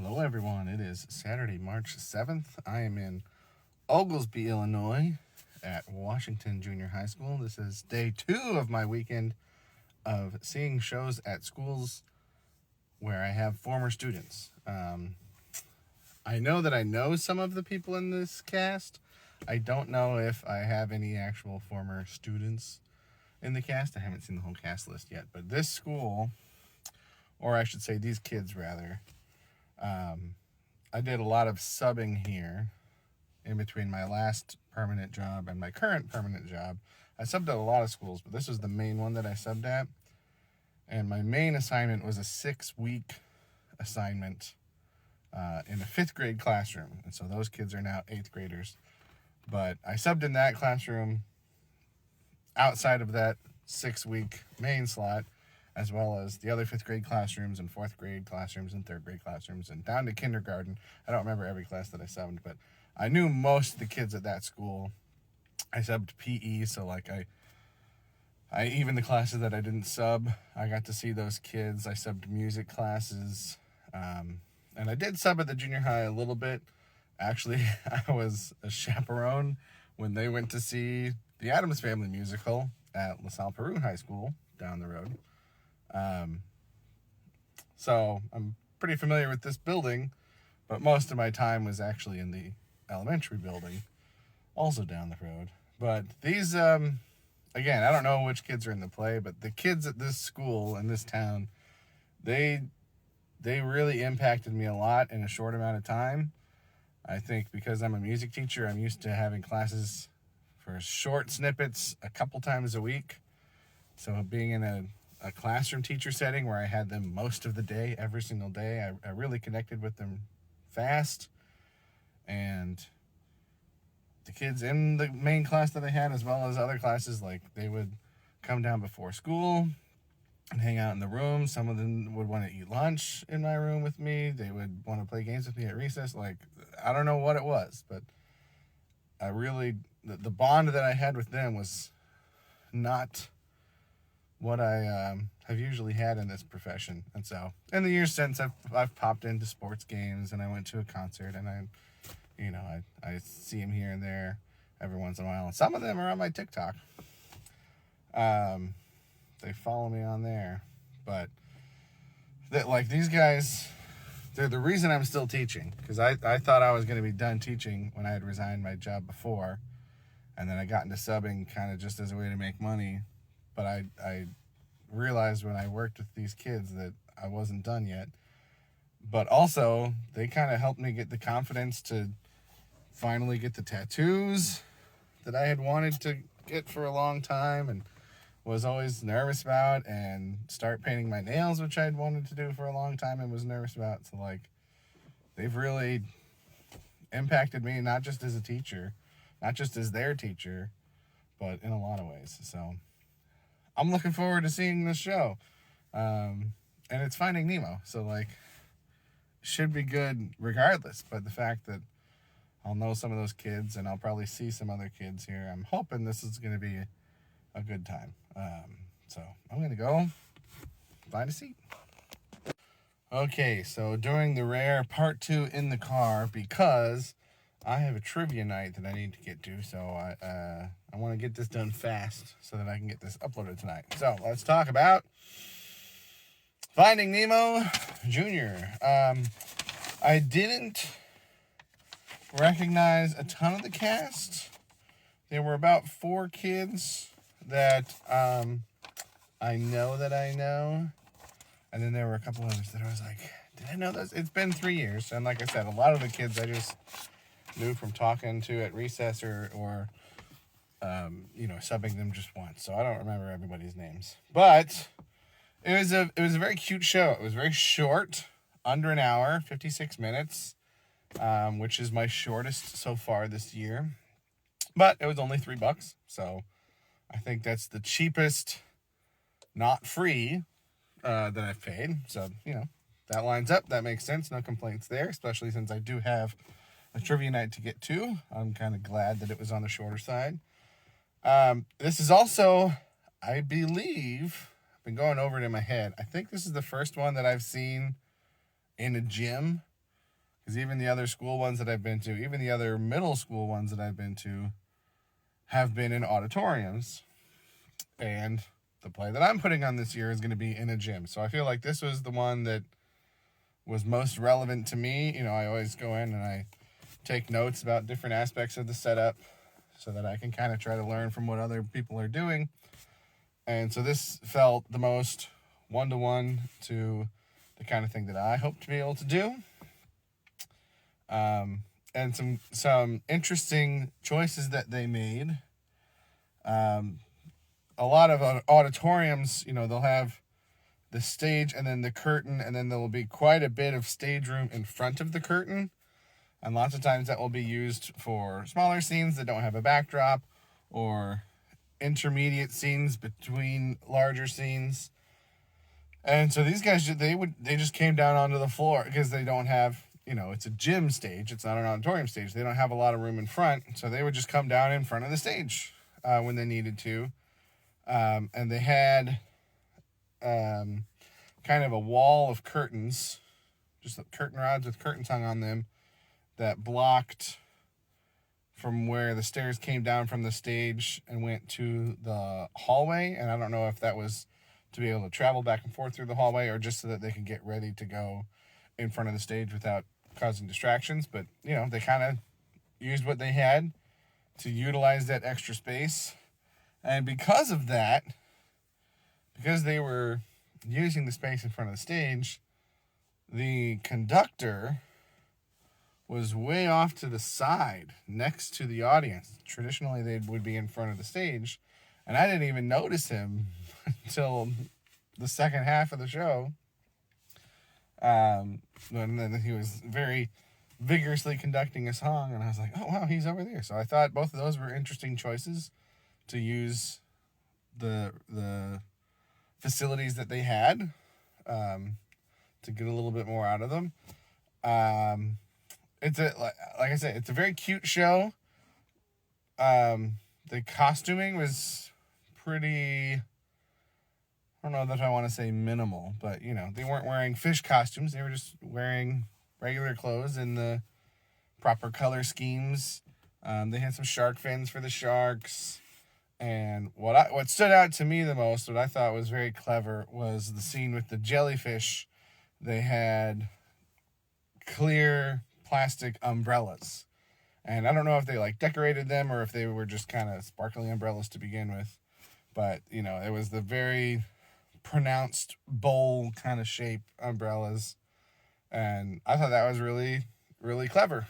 Hello, everyone. It is Saturday, March 7th. I am in Oglesby, Illinois at Washington Junior High School. This is day 2 of my weekend of seeing shows at schools where I have former students. I know that I know some of the people in this cast. I don't know if I have any actual former students in the cast. I haven't seen the whole cast list yet. But this school, or I should say these kids rather, I did a lot of subbing here in between my last permanent job and my current permanent job. I subbed at a lot of schools, but this was the main one that I subbed at. And my main assignment was a 6-week assignment in a 5th grade classroom. And so those kids are now 8th graders. But I subbed in that classroom outside of that 6-week main slot, as well as the other 5th grade classrooms and 4th grade classrooms and 3rd grade classrooms and down to kindergarten. I don't remember every class that I subbed, but I knew most of the kids at that school. I subbed PE, so like I even the classes that I didn't sub, I got to see those kids. I subbed music classes, and I did sub at the junior high a little bit. Actually, I was a chaperone when they went to see the Addams Family musical at LaSalle Peru High School down the road. So I'm pretty familiar with this building, but most of my time was actually in the elementary building, also down the road. But these, again, I don't know which kids are in the play, but the kids at this school in this town, they really impacted me a lot in a short amount of time. I think because I'm a music teacher, I'm used to having classes for short snippets a couple times a week. So being in a classroom teacher setting where I had them most of the day, every single day, I really connected with them fast. And the kids in the main class that I had, as well as other classes, like they would come down before school and hang out in the room. Some of them would want to eat lunch in my room with me. They would want to play games with me at recess. Like, I don't know what it was, but I really, the bond that I had with them was not what I have usually had in this profession. And so in the years since, I've popped into sports games and I went to a concert and I see them here and there every once in a while. And some of them are on my TikTok. They follow me on there. But like these guys, they're the reason I'm still teaching. Because I thought I was going to be done teaching when I had resigned my job before. And then I got into subbing kind of just as a way to make money. But I realized when I worked with these kids that I wasn't done yet. But also, they kind of helped me get the confidence to finally get the tattoos that I had wanted to get for a long time and was always nervous about, and start painting my nails, which I'd wanted to do for a long time and was nervous about. So, like, they've really impacted me, not just as a teacher, not just as their teacher, but in a lot of ways. So I'm looking forward to seeing this show. And it's Finding Nemo. So, like, should be good regardless. But the fact that I'll know some of those kids and I'll probably see some other kids here, I'm hoping this is going to be a good time. So I'm going to go find a seat. Okay, so during the rare part 2 in the car, because I have a trivia night that I need to get to, so I want to get this done fast so that I can get this uploaded tonight. So let's talk about Finding Nemo Jr. I didn't recognize a ton of the cast. There were about 4 kids that I know. And then there were a couple others that I was like, did I know those? It's been 3 years. And like I said, a lot of the kids I just knew from talking to at recess or subbing them just once. So I don't remember everybody's names. But it was a very cute show. It was very short, under an hour, 56 minutes, which is my shortest so far this year. But it was only $3, so I think that's the cheapest, not free, that I've paid. So, that lines up. That makes sense. No complaints there, especially since I do have a trivia night to get to. I'm kind of glad that it was on the shorter side. This is also, I believe, been going over it in my head. I think this is the first one that I've seen in a gym. Because even the other school ones that I've been to, even the other middle school ones that I've been to, have been in auditoriums. And the play that I'm putting on this year is going to be in a gym. So I feel like this was the one that was most relevant to me. You know, I always go in and I take notes about different aspects of the setup so that I can kind of try to learn from what other people are doing. And so this felt the most one-to-one to the kind of thing that I hope to be able to do. And some interesting choices that they made. A lot of auditoriums, you know, they'll have the stage and then the curtain, and then there will be quite a bit of stage room in front of the curtain. And lots of times that will be used for smaller scenes that don't have a backdrop, or intermediate scenes between larger scenes. And so these guys, they just came down onto the floor because they don't have, you know, it's a gym stage. It's not an auditorium stage. They don't have a lot of room in front. So they would just come down in front of the stage when they needed to. And they had kind of a wall of curtains, just curtain rods with curtains hung on them that blocked from where the stairs came down from the stage and went to the hallway. And I don't know if that was to be able to travel back and forth through the hallway or just so that they could get ready to go in front of the stage without causing distractions. But, you know, they kind of used what they had to utilize that extra space. And because of that, because they were using the space in front of the stage, the conductor was way off to the side next to the audience. Traditionally, they would be in front of the stage, and I didn't even notice him until the second half of the show. And then he was very vigorously conducting a song, and I was like, oh, wow, he's over there. So I thought both of those were interesting choices to use the facilities that they had to get a little bit more out of them. It's like I said, it's a very cute show. The costuming was pretty, I don't know that I want to say minimal, but, you know, they weren't wearing fish costumes. They were just wearing regular clothes in the proper color schemes. They had some shark fins for the sharks. And what stood out to me the most, what I thought was very clever, was the scene with the jellyfish. They had clear plastic umbrellas. And I don't know if they like decorated them or if they were just kind of sparkling umbrellas to begin with. But, you know, it was the very pronounced bowl kind of shape umbrellas. And I thought that was really, really clever.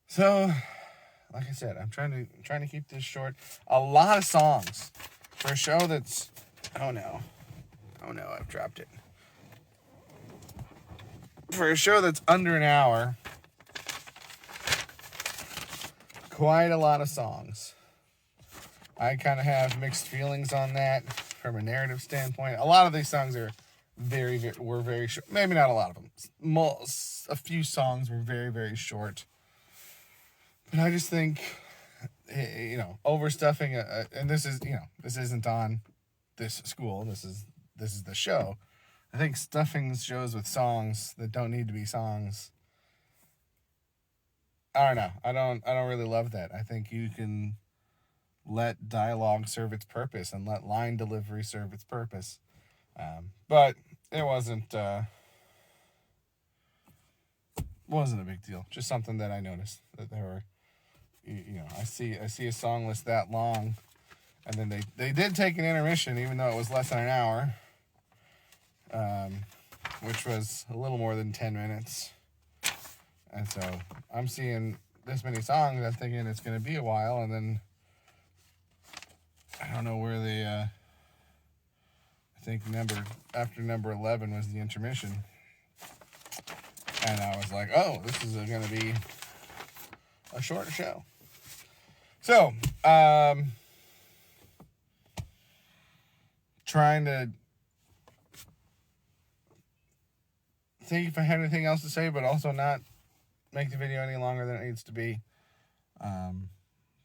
So, like I said, I'm trying to keep this short. A lot of songs for a show that's, oh no, I've dropped it. For a show that's under an hour, quite a lot of songs. I kind of have mixed feelings on that from a narrative standpoint. A lot of these songs are were very short. Maybe not a lot of them. A few songs were very, very short. But I just think, you know, overstuffing, and this is, you know, this isn't on this school. This is the show. I think stuffing shows with songs that don't need to be songs, I don't know. I don't really love that. I think you can let dialogue serve its purpose and let line delivery serve its purpose. But it wasn't a big deal. Just something that I noticed, that there were, you know, I see a song list that long, and then they did take an intermission, even though it was less than an hour, which was a little more than 10 minutes. And so I'm seeing this many songs, I'm thinking it's going to be a while, and then I don't know where they, I think after number 11 was the intermission. And I was like, oh, this is going to be a short show. So, trying to think if I had anything else to say, but also not make the video any longer than it needs to be.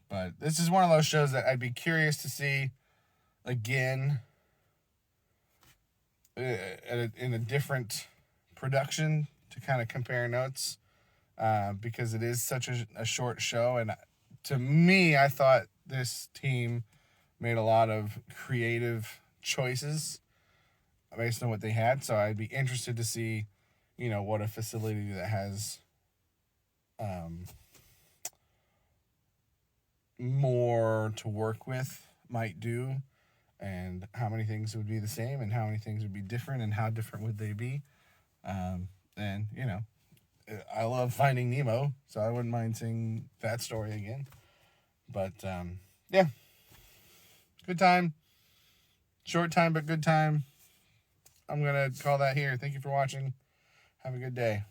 But this is one of those shows that I'd be curious to see again in a different production to kind of compare notes because it is such a short show. And to me, I thought this team made a lot of creative choices based on what they had. So I'd be interested to see, what a facility that has more to work with might do, and how many things would be the same and how many things would be different and how different would they be. And, I love Finding Nemo, so I wouldn't mind seeing that story again. But, yeah, good time. Short time, but good time. I'm going to call that here. Thank you for watching. Have a good day.